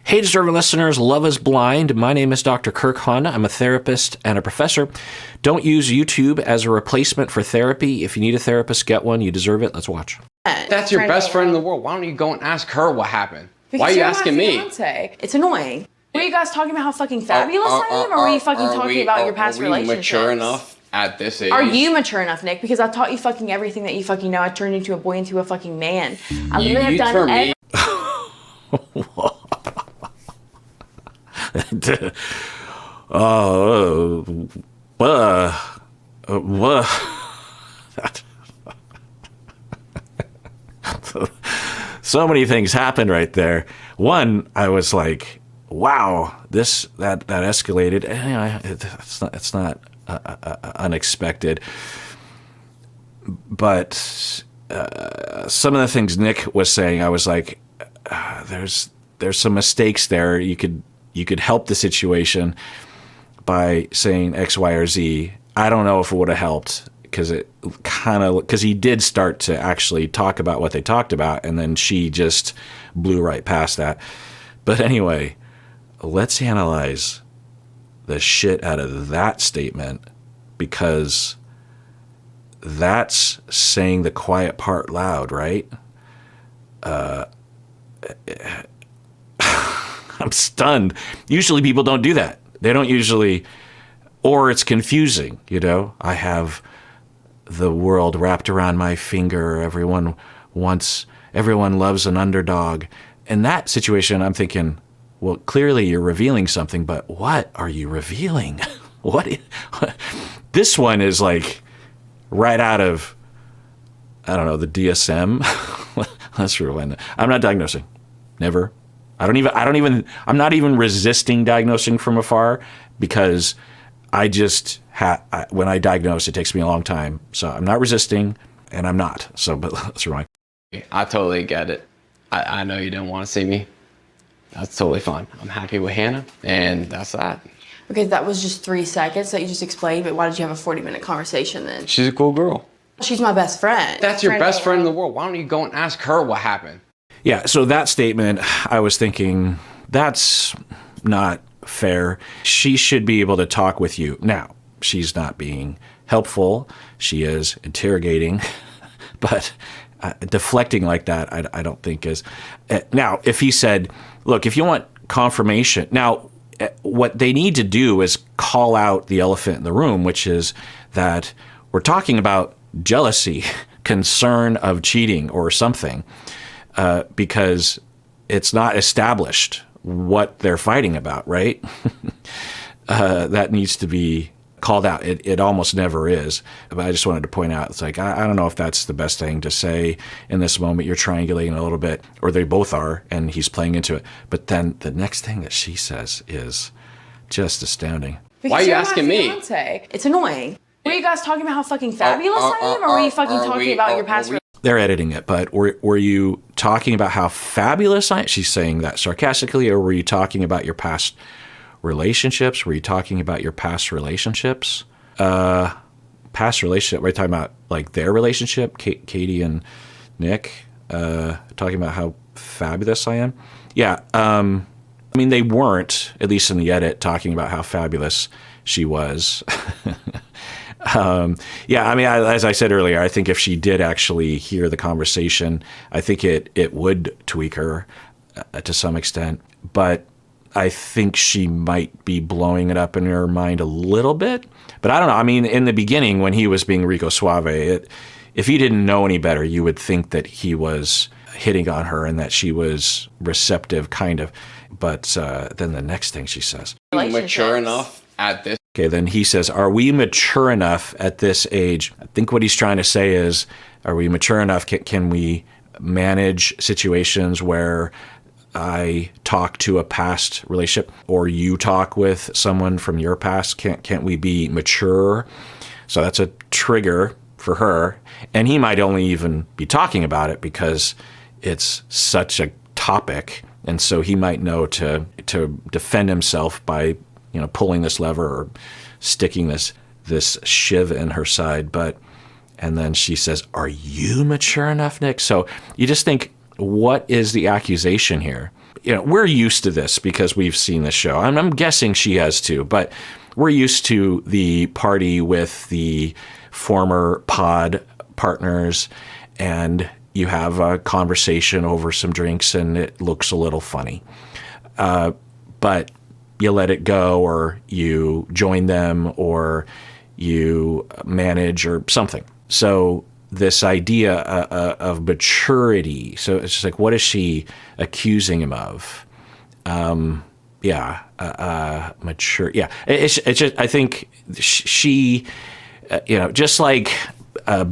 Hey, deserving listeners, love is blind. My name is Dr. Kirk Honda. I'm a therapist and a professor. Don't use YouTube as a replacement for therapy. If you need a therapist, get one. You deserve it. Let's watch. That's your best friend in the world. Why don't you go and ask her what happened? Because why are you you're asking my me? fiance. It's annoying. Were you guys talking about how fucking fabulous I am, or were you fucking talking about your past relationships? Are we mature enough at this age? Are you mature enough, Nick? Because I taught you fucking everything that you fucking know. I turned into a boy into a fucking man. I literally have done everything. So many things happened right there. One, I was like, wow, that escalated. And, it's not unexpected. But some of the things Nick was saying, I was like, there's some mistakes there. You could help the situation by saying X, Y, or Z. I don't know if it would have helped because he did start to actually talk about what they talked about, and then she just blew right past that. But anyway, let's analyze the shit out of that statement, because that's saying the quiet part loud, right? I'm stunned. Usually people don't do that. They don't usually, or it's confusing, I have the world wrapped around my finger. Everyone loves an underdog. In that situation, I'm thinking, well, clearly you're revealing something, but what are you revealing? This one is like right out of, I don't know, the DSM. Let's rewind that. I'm not diagnosing. Never. I'm not even resisting diagnosing from afar, because I just when I diagnose, it takes me a long time. So I'm not resisting, and I'm not. So, but let's rewind. I totally get it. I know you didn't want to see me. That's totally fine. I'm happy with Hannah, and that's that. Okay, that was just 3 seconds that you just explained, but why did you have a 40-minute conversation then? She's a cool girl. She's my best friend. That's your best friend in the world. Why don't you go and ask her what happened? Yeah, so that statement, I was thinking, that's not fair. She should be able to talk with you. Now, she's not being helpful. She is interrogating, but deflecting like that, I don't think is. Now, if he said, look, if you want confirmation, now, what they need to do is call out the elephant in the room, which is that we're talking about jealousy, concern of cheating or something, because it's not established what they're fighting about, right? That needs to be called out. It almost never is. But I just wanted to point out, it's like, I don't know if that's the best thing to say in this moment. You're triangulating a little bit, or they both are, and he's playing into it. But then the next thing that she says is just astounding. Because why are you you're asking my me? Fiance. It's annoying. Were you guys talking about how fucking fabulous I am, or were you fucking talking about your past relationships? They're editing it, but were you talking about how fabulous I am? She's saying that sarcastically, or were you talking about your past relationships? Were you talking about your past relationships? Past relationship, we're talking about like their relationship, Katie and Nick, talking about how fabulous I am. Yeah. I mean, they weren't, at least in the edit, talking about how fabulous she was. Yeah, I mean, as I said earlier, I think if she did actually hear the conversation, I think it would tweak her to some extent. But I think she might be blowing it up in her mind a little bit. But I don't know. I mean, in the beginning, when he was being Rico Suave, if you didn't know any better, you would think that he was hitting on her and that she was receptive, kind of. But then the next thing she says, mature enough at this. Okay, then he says, are we mature enough at this age? I think what he's trying to say is, are we mature enough? Can we manage situations where I talk to a past relationship, or you talk with someone from your past? Can't we be mature? So that's a trigger for her. And he might only even be talking about it because it's such a topic. And so he might know to defend himself by, pulling this lever or sticking this shiv in her side. And then she says, are you mature enough, Nick? So you just think, what is the accusation here? we're used to this because we've seen the show. I'm guessing she has too, but we're used to the party with the former pod partners, and you have a conversation over some drinks and it looks a little funny. But you let it go, or you join them, or you manage, or something. So this idea of maturity. So it's just like, what is she accusing him of? Mature. Yeah. It's just, I think she, just like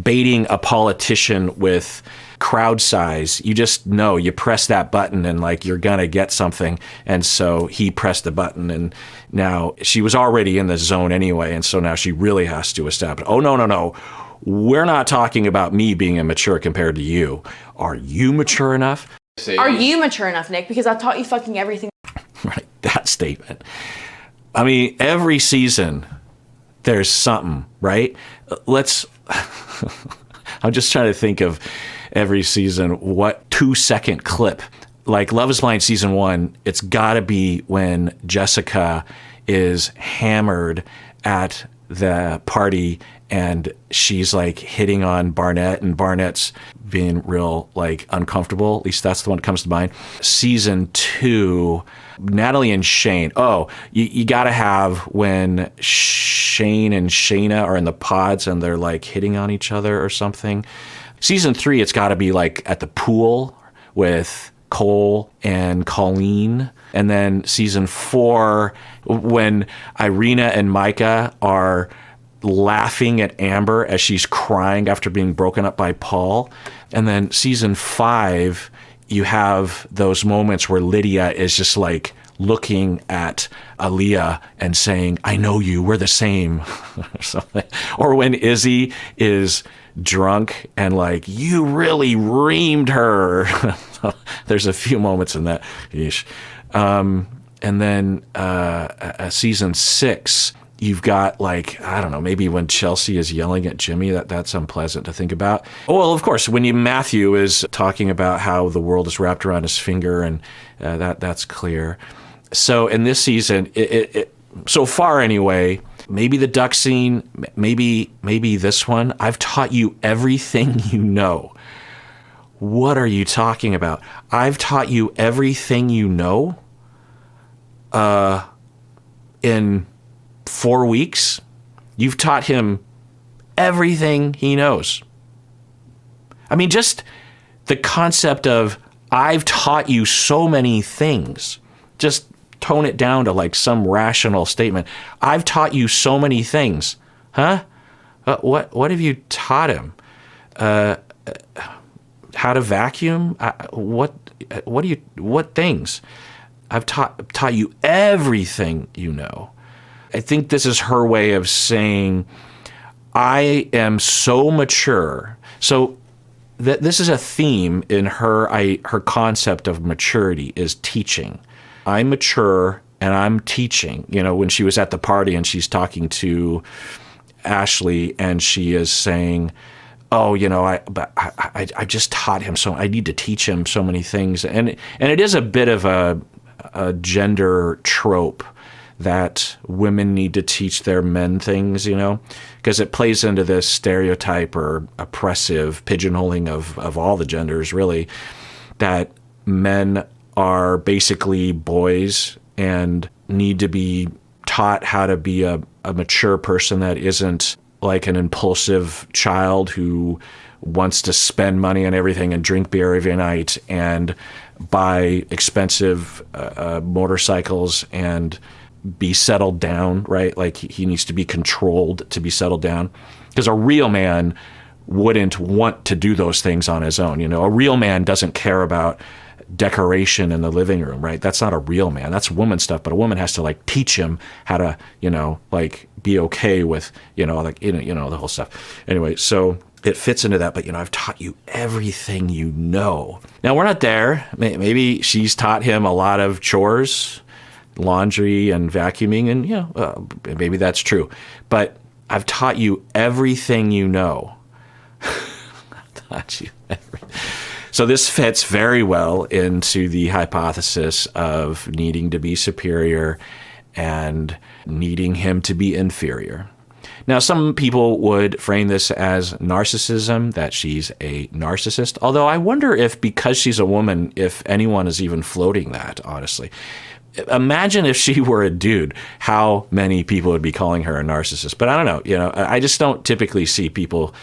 baiting a politician with crowd size, you just know, you press that button and like you're gonna get something. And so he pressed the button, and now she was already in the zone anyway, and so now she really has to establish, oh no, we're not talking about me being immature compared to you. Are you mature enough? Are you mature enough, Nick? Because I taught you fucking everything. Right, that statement. I mean, every season there's something, right? I'm just trying to think of every season, what 2-second clip. Like Love is Blind season 1, it's got to be when Jessica is hammered at the party and she's like hitting on Barnett, and Barnett's being real like uncomfortable. At least that's the one that comes to mind. Season 2, Natalie and Shane. Oh, you got to have when Shane and Shayna are in the pods and they're like hitting on each other or something. Season 3, it's got to be like at the pool with Cole and Colleen. And then season 4, when Irina and Micah are laughing at Amber as she's crying after being broken up by Paul. And then season 5, you have those moments where Lydia is just like looking at Aaliyah and saying, I know you, we're the same, or something. Or when Izzy is drunk and like, you really reamed her. There's a few moments in that. And then season 6, you've got like, I don't know, maybe when Chelsea is yelling at Jimmy, that's unpleasant to think about. Well, of course, when Matthew is talking about how the world is wrapped around his finger, and that's clear. So in this season, it so far anyway, maybe the duck scene, maybe this one, I've taught you everything you know. What are you talking about? I've taught you everything you know in 4 weeks. You've taught him everything he knows. I mean, just the concept of I've taught you so many things. Just tone it down to like some rational statement. I've taught you so many things. Huh? What have you taught him? How to vacuum? What things? I've taught you everything you know. I think this is her way of saying, I am so mature. So this is a theme in her concept of maturity is teaching. I'm mature and I'm teaching. When she was at the party and she's talking to Ashley and she is saying, oh, I just taught him so, I need to teach him so many things. And it is a bit of a gender trope that women need to teach their men things, because it plays into this stereotype or oppressive pigeonholing of all the genders, really, that men are basically boys and need to be taught how to be a mature person that isn't like an impulsive child who wants to spend money on everything and drink beer every night and buy expensive motorcycles and be settled down, right? Like he needs to be controlled to be settled down. Because a real man wouldn't want to do those things on his own. A real man doesn't care about decoration in the living room, right? That's not a real man. That's woman stuff. But a woman has to like teach him how to, like be okay with, the whole stuff. Anyway, so it fits into that. But, I've taught you everything you know. Now, we're not there. Maybe she's taught him a lot of chores, laundry and vacuuming, and, maybe that's true. But I've taught you everything you know. I've taught you everything. So this fits very well into the hypothesis of needing to be superior and needing him to be inferior. Now, some people would frame this as narcissism, that she's a narcissist, although I wonder if, because she's a woman, if anyone is even floating that, honestly. Imagine if she were a dude, how many people would be calling her a narcissist. But I don't know, I just don't typically see people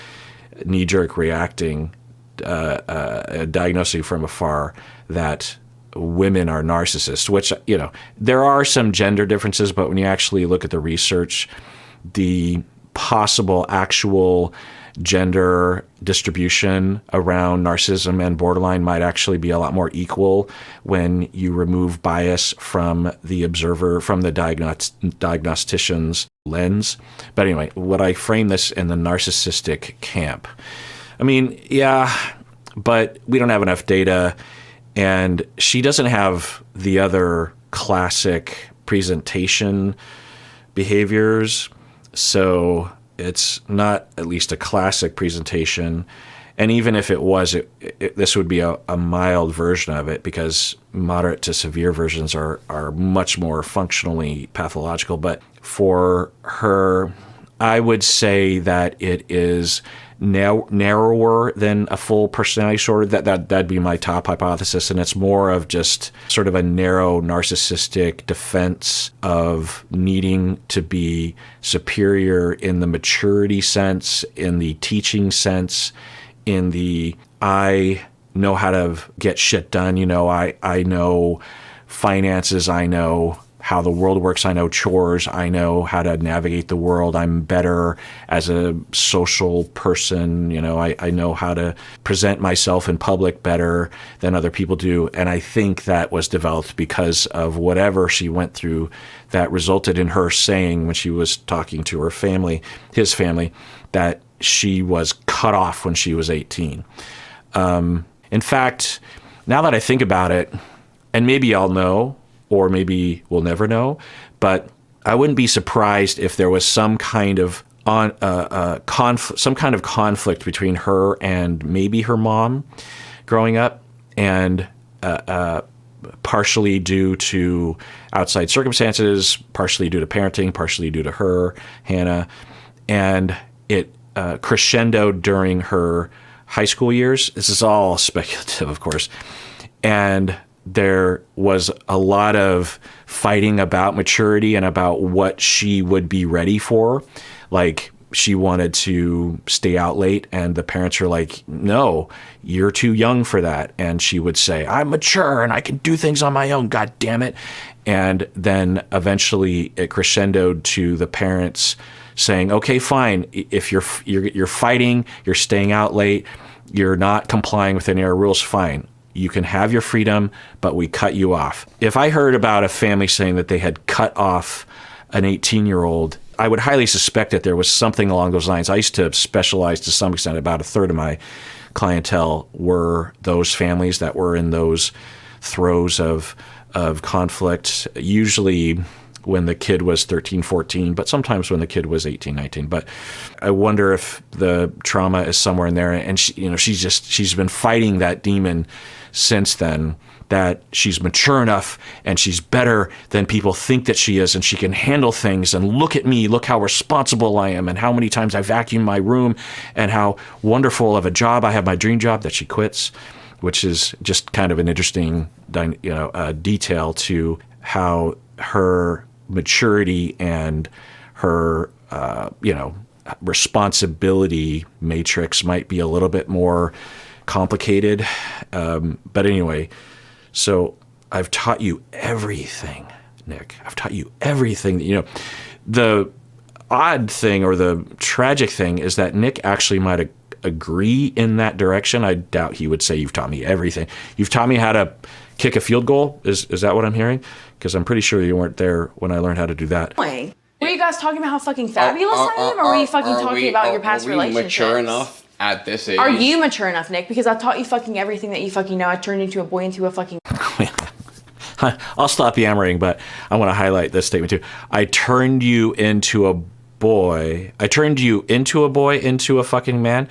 knee-jerk reacting, diagnosing from afar that women are narcissists, which, there are some gender differences, but when you actually look at the research, the possible actual gender distribution around narcissism and borderline might actually be a lot more equal when you remove bias from the observer, from the diagnostician's lens. But anyway, would I frame this in the narcissistic camp? I mean, yeah, but we don't have enough data, and she doesn't have the other classic presentation behaviors. So it's not at least a classic presentation. And even if it was, this would be a mild version of it, because moderate to severe versions are much more functionally pathological. But for her, I would say that it is narrower than a full personality disorder. That'd be my top hypothesis, and it's more of just sort of a narrow narcissistic defense of needing to be superior in the maturity sense, in the teaching sense, in the I know how to get shit done. I know finances. I know how the world works. I know chores. I know how to navigate the world. I'm better as a social person. I know how to present myself in public better than other people do. And I think that was developed because of whatever she went through that resulted in her saying, when she was talking to her family, his family, that she was cut off when she was 18. In fact, now that I think about it, and maybe I'll know, or maybe we'll never know, but I wouldn't be surprised if there was some kind of conflict between her and maybe her mom growing up, and partially due to outside circumstances, partially due to parenting, partially due to her, Hannah, and it crescendoed during her high school years. This is all speculative, of course, and there was a lot of fighting about maturity and about what she would be ready for. Like, she wanted to stay out late, and the parents were like, no, you're too young for that. And she would say, I'm mature and I can do things on my own, God damn it. And then eventually it crescendoed to the parents saying, okay, fine, if you're fighting, you're staying out late, you're not complying with any of our rules, fine. You can have your freedom, but we cut you off. If I heard about a family saying that they had cut off an 18-year-old, I would highly suspect that there was something along those lines. I used to specialize to some extent. About a third of my clientele were those families that were in those throes of conflict, usually when the kid was 13, 14, but sometimes when the kid was 18, 19. But I wonder if the trauma is somewhere in there, and she's been fighting that demon since then, that she's mature enough and she's better than people think that she is, and she can handle things, and look at me, look how responsible I am, and how many times I vacuum my room, and how wonderful of a job I have, my dream job that she quits, which is just kind of an interesting detail to how her maturity and her responsibility matrix might be a little bit more complicated. But anyway, so I've taught you everything, Nick. I've taught you everything. The odd thing, or the tragic thing, is that Nick actually might agree in that direction. I doubt he would say, you've taught me everything. You've taught me how to kick a field goal. Is that what I'm hearing? Because I'm pretty sure you weren't there when I learned how to do that. Were you guys talking about how fucking fabulous I am, or were you fucking talking about your past relationships? Mature enough at this age? Are you mature enough, Nick? Because I taught you fucking everything that you fucking know. I turned into a boy into a fucking... I'll stop yammering, but I want to highlight this statement too. I turned you into a boy. I turned you into a boy, into a fucking man.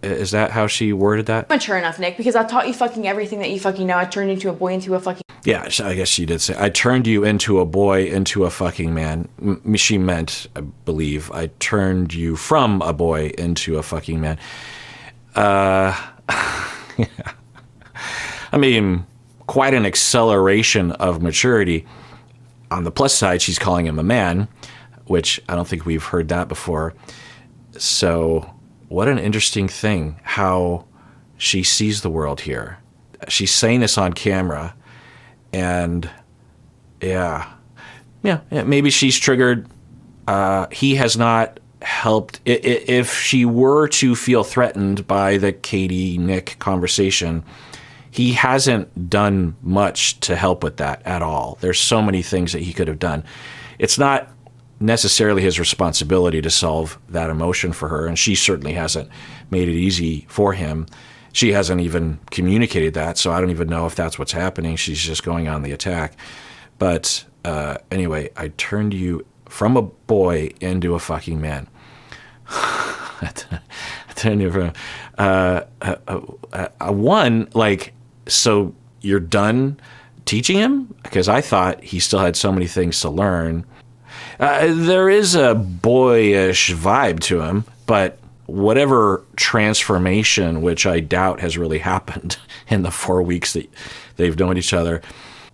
Is that how she worded that? Mature enough, Nick, because I taught you fucking everything that you fucking know. I turned into a boy into a fucking... Yeah, I guess she did say, I turned you into a boy into a fucking man. She meant, I believe, I turned you from a boy into a fucking man. Yeah. I mean, quite an acceleration of maturity. On the plus side, she's calling him a man, which I don't think we've heard that before. So what an interesting thing, how she sees the world here. She's saying this on camera, and yeah, maybe she's triggered. He has not helped. If she were to feel threatened by the Katie-Nick conversation, he hasn't done much to help with that at all. There's so many things that he could have done. It's not necessarily his responsibility to solve that emotion for her, and she certainly hasn't made it easy for him. She hasn't even communicated that, so I don't even know if that's what's happening. She's just going on the attack. But anyway, I turned you from a boy into a fucking man. I turned you from one, like, so you're done teaching him? Because I thought he still had so many things to learn. There is a boyish vibe to him, but whatever transformation, which I doubt has really happened in the 4 weeks that they've known each other,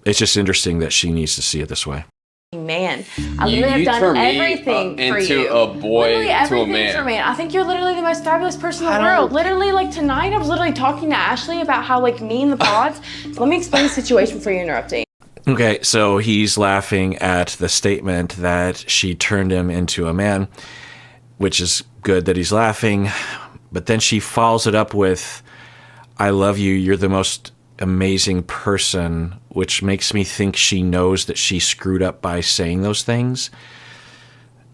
it's just interesting that she needs to see it this way. Man, I literally have done everything for you. Into a boy literally to a everything man. for me. I think you're literally the most fabulous person in the world. Literally, like tonight, I was literally talking to Ashley about how like me and the pods. So let me explain the situation before you interrupting. Okay, so he's laughing at the statement that she turned him into a man, which is good that he's laughing. But then she follows it up with, I love you, you're the most amazing person, which makes me think she knows that she screwed up by saying those things.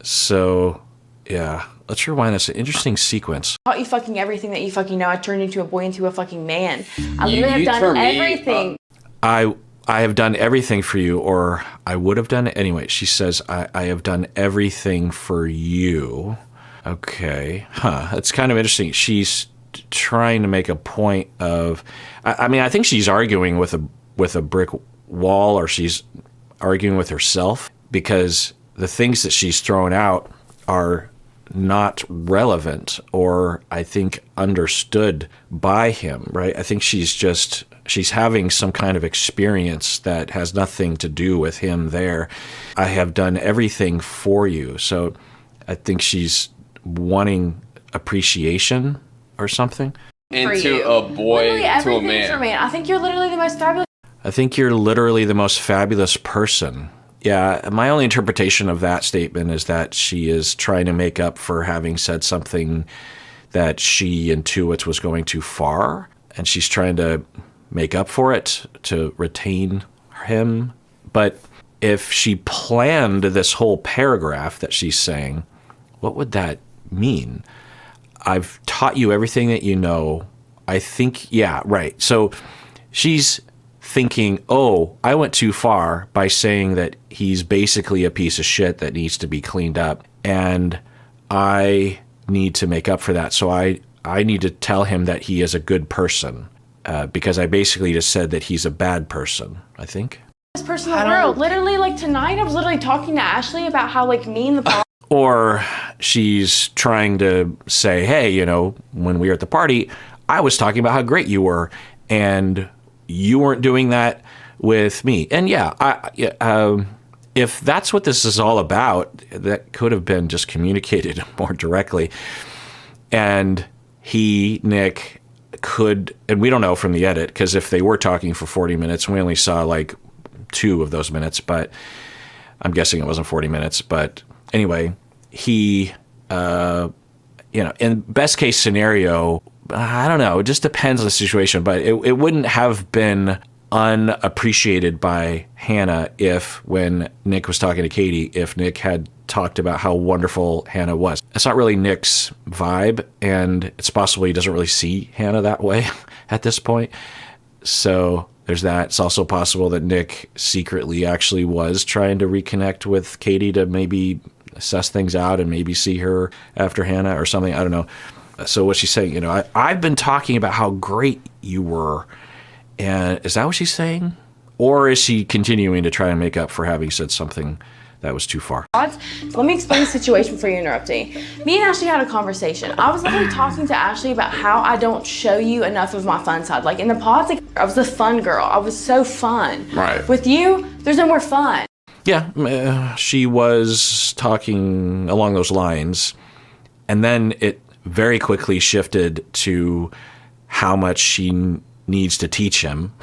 So, yeah, let's rewind this. An interesting sequence. I taught you fucking everything that you fucking know. I turned into a boy into a fucking man. I literally have done everything. I have done everything for you, or I would have done it anyway. She says, I have done everything for you. Okay. That's kind of interesting. She's trying to make a point of, I mean, I think she's arguing with a brick wall, or she's arguing with herself, because the things that she's thrown out are not relevant, or I think understood by him, right? I think she's having some kind of experience that has nothing to do with him there. I have done everything for you. So I think she's wanting appreciation or something. Into a boy to a man. For me. I think you're literally the most fabulous. I think you're literally the most fabulous person. Yeah, my only interpretation of that statement is that she is trying to make up for having said something that she intuits was going too far, and she's trying to make up for it to retain him. But if she planned this whole paragraph that she's saying, what would that mean? I've taught you everything that you know. I think, yeah, right. So she's thinking, oh, I went too far by saying that he's basically a piece of shit that needs to be cleaned up, and I need to make up for that. So I need to tell him that he is a good person, because I basically just said that he's a bad person, I think. This person in the world. Literally, like tonight, I was literally talking to Ashley about how like me and the Or she's trying to say, hey, you know, when we were at the party, I was talking about how great you were, and you weren't doing that with me. And yeah, if that's what this is all about, that could have been just communicated more directly. And Nick, could, and we don't know from the edit, because if they were talking for 40 minutes, we only saw like 2 of those minutes, but I'm guessing it wasn't 40 minutes. But anyway, he, in best case scenario, I don't know, it just depends on the situation, but it wouldn't have been unappreciated by Hannah when Nick was talking to Katie, if Nick had talked about how wonderful Hannah was. It's not really Nick's vibe, and it's possible he doesn't really see Hannah that way at this point. So there's that. It's also possible that Nick secretly actually was trying to reconnect with Katie to maybe assess things out and maybe see her after Hannah or something. I don't know. So what she's saying, I've been talking about how great you were. And is that what she's saying? Or is she continuing to try and make up for having said something that was too far? Let me explain the situation before you interrupt me. Me and Ashley had a conversation. I was literally talking to Ashley about how I don't show you enough of my fun side. Like in the pods, I was the fun girl. I was so fun. Right. With you, there's no more fun. Yeah, she was talking along those lines. And then it very quickly shifted to how much she needs to teach him.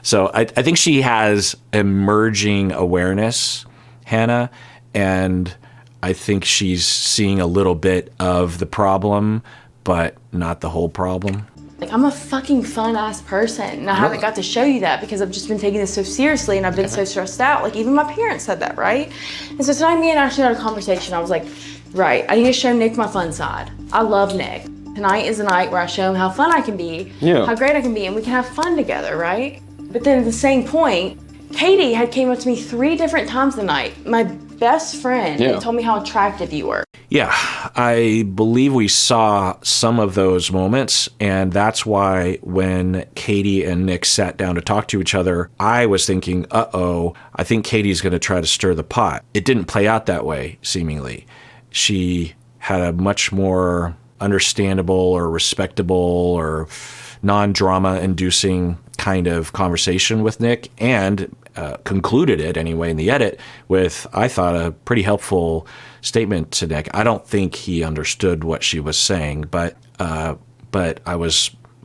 So I think she has emerging awareness, Hannah, and I think she's seeing a little bit of the problem, but not the whole problem. Like, I'm a fucking fun-ass person, and I haven't got to show you that because I've just been taking this so seriously and I've been so stressed out. Like, even my parents said that, right? And so tonight, me and Ashley had a conversation. I was like, right, I need to show Nick my fun side. I love Nick. Tonight is the night where I show him how fun I can be, how great I can be, and we can have fun together, right? But then at the same point, Katie had came up to me 3 different times tonight, my best friend, and told me how attractive you were. Yeah, I believe we saw some of those moments, and that's why when Katie and Nick sat down to talk to each other, I was thinking, uh-oh, I think Katie's going to try to stir the pot. It didn't play out that way, seemingly. She had a much more understandable or respectable or non-drama inducing kind of conversation with Nick, and concluded it anyway in the edit with, I thought, a pretty helpful statement to Nick. I don't think he understood what she was saying, but I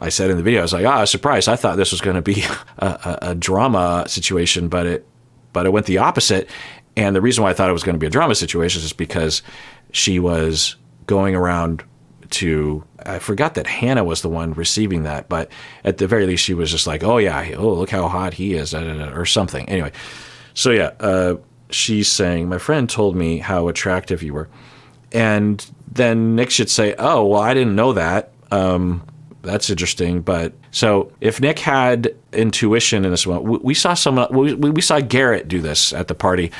said in the video, I was like, I was surprised. I thought this was going to be a drama situation, but it went the opposite. And the reason why I thought it was going to be a drama situation is because she was going around to, I forgot that Hannah was the one receiving that, but at the very least she was just like, oh yeah, oh look how hot he is, or something. Anyway, so yeah, she's saying, my friend told me how attractive you were. And then Nick should say, oh, well, I didn't know that. That's interesting. But so if Nick had intuition in this one, we saw we saw Garrett do this at the party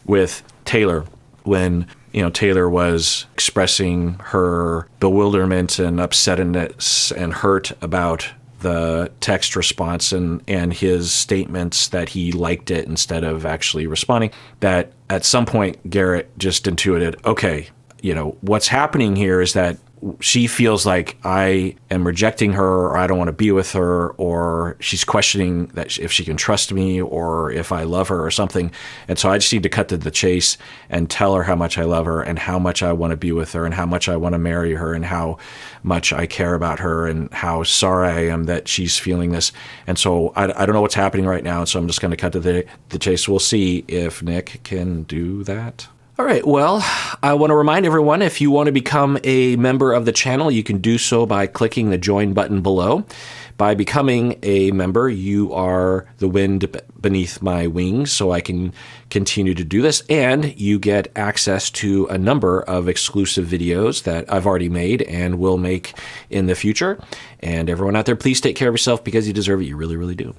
with Taylor when, Taylor was expressing her bewilderment and upsetness and hurt about the text response and his statements that he liked it instead of actually responding, that at some point Garrett just intuited, okay, what's happening here is that she feels like I am rejecting her, or I don't want to be with her, or she's questioning that if she can trust me or if I love her or something. And so I just need to cut to the chase and tell her how much I love her and how much I want to be with her and how much I want to marry her and how much I care about her and how sorry I am that she's feeling this. And so I don't know what's happening right now. And so I'm just going to cut to the chase. We'll see if Nick can do that. All right, well, I want to remind everyone, if you want to become a member of the channel, you can do so by clicking the join button below. By becoming a member, you are the wind beneath my wings, so I can continue to do this, and you get access to a number of exclusive videos that I've already made and will make in the future. And everyone out there, please take care of yourself because you deserve it. You really, really do.